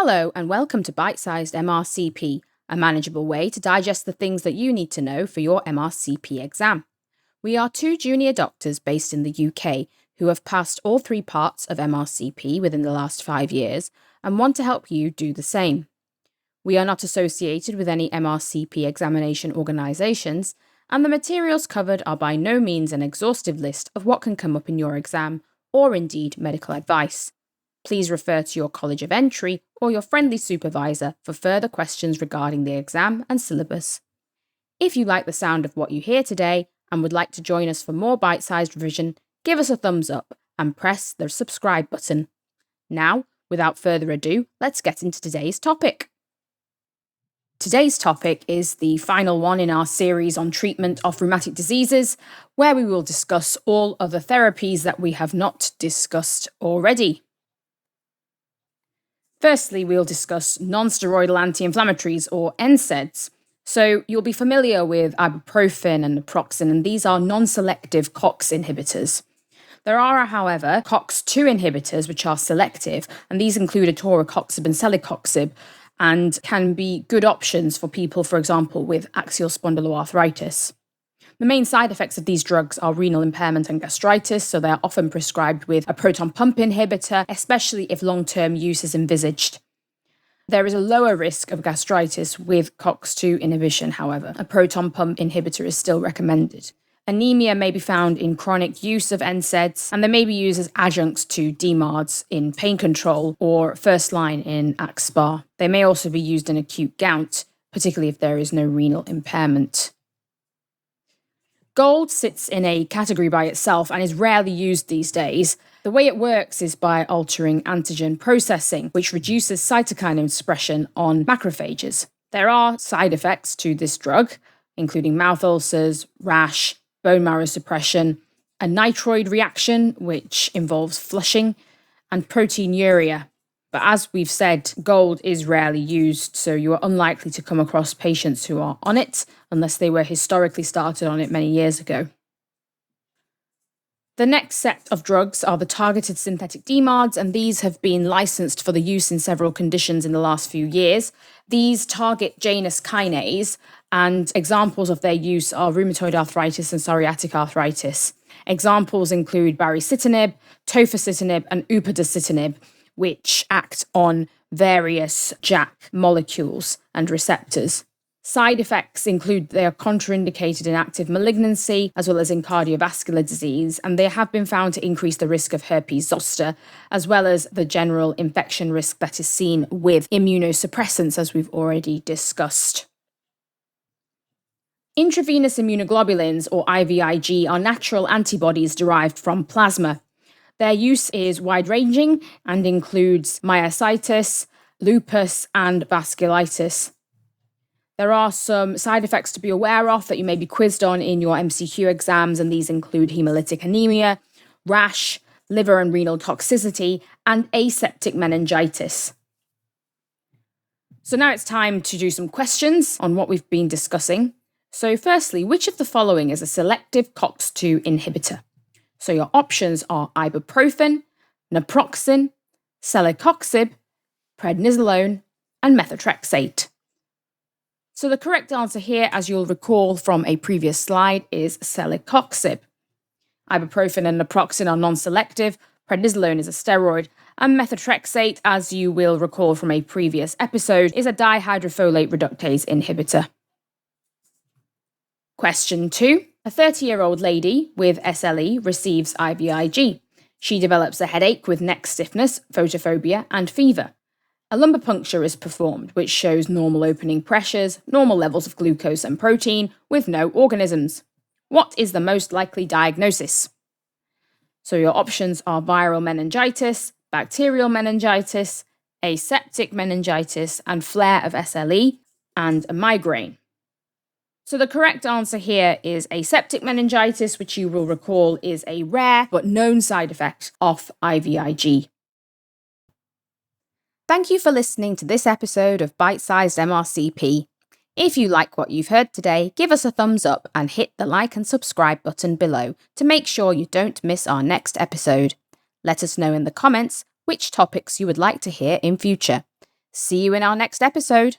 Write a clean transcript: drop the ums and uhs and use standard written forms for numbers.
Hello and welcome to Bite-Sized MRCP, a manageable way to digest the things that you need to know for your MRCP exam. We are two junior doctors based in the UK who have passed all three parts of MRCP within the last 5 years and want to help you do the same. We are not associated with any MRCP examination organisations, and the materials covered are by no means an exhaustive list of what can come up in your exam, or indeed medical advice. Please refer to your College of Entry or your friendly supervisor for further questions regarding the exam and syllabus. If you like the sound of what you hear today and would like to join us for more bite-sized revision, give us a thumbs up and press the subscribe button. Now, without further ado, let's get into today's topic. Today's topic is the final one in our series on treatment of rheumatic diseases, where we will discuss all other therapies that we have not discussed already. Firstly, we'll discuss non-steroidal anti-inflammatories, or NSAIDs. So you'll be familiar with ibuprofen and naproxen, and these are non-selective COX inhibitors. There are, however, COX-2 inhibitors which are selective, and these include atoracoxib and celecoxib, and can be good options for people, for example, with axial spondyloarthritis. The main side effects of these drugs are renal impairment and gastritis, so they are often prescribed with a proton pump inhibitor, especially if long-term use is envisaged. There is a lower risk of gastritis with COX-2 inhibition, however. A proton pump inhibitor is still recommended. Anemia may be found in chronic use of NSAIDs, and they may be used as adjuncts to DMARDs in pain control or first line in AxSpA. They may also be used in acute gout, particularly if there is no renal impairment. Gold sits in a category by itself and is rarely used these days. The way it works is by altering antigen processing, which reduces cytokine expression on macrophages. There are side effects to this drug, including mouth ulcers, rash, bone marrow suppression, a nitroid reaction, which involves flushing, and proteinuria. But as we've said, gold is rarely used, so you are unlikely to come across patients who are on it, unless they were historically started on it many years ago. The next set of drugs are the targeted synthetic DMARDs, and these have been licensed for the use in several conditions in the last few years. These target Janus kinase, and examples of their use are rheumatoid arthritis and psoriatic arthritis. Examples include baricitinib, tofacitinib, and upadacitinib, which act on various JAK molecules and receptors. Side effects include they are contraindicated in active malignancy as well as in cardiovascular disease, and they have been found to increase the risk of herpes zoster, as well as the general infection risk that is seen with immunosuppressants, as we've already discussed. Intravenous immunoglobulins, or IVIG, are natural antibodies derived from plasma. Their use is wide-ranging and includes myositis, lupus, and vasculitis. There are some side effects to be aware of that you may be quizzed on in your MCQ exams, and these include hemolytic anemia, rash, liver and renal toxicity, and aseptic meningitis. So now it's time to do some questions on what we've been discussing. So firstly, which of the following is a selective COX-2 inhibitor? So your options are ibuprofen, naproxen, celecoxib, prednisolone, and methotrexate. So the correct answer here, as you'll recall from a previous slide, is celecoxib. Ibuprofen and naproxen are non-selective, prednisolone is a steroid, and methotrexate, as you will recall from a previous episode, is a dihydrofolate reductase inhibitor. Question 2. A 30-year-old lady with SLE receives IVIG. She develops a headache with neck stiffness, photophobia, and fever. A lumbar puncture is performed, which shows normal opening pressures, normal levels of glucose and protein, with no organisms. What is the most likely diagnosis? So your options are viral meningitis, bacterial meningitis, aseptic meningitis, and flare of SLE, and a migraine. So the correct answer here is aseptic meningitis, which you will recall is a rare but known side effect of IVIG. Thank you for listening to this episode of Bite-Sized MRCP. If you like what you've heard today, give us a thumbs up and hit the like and subscribe button below to make sure you don't miss our next episode. Let us know in the comments which topics you would like to hear in future. See you in our next episode.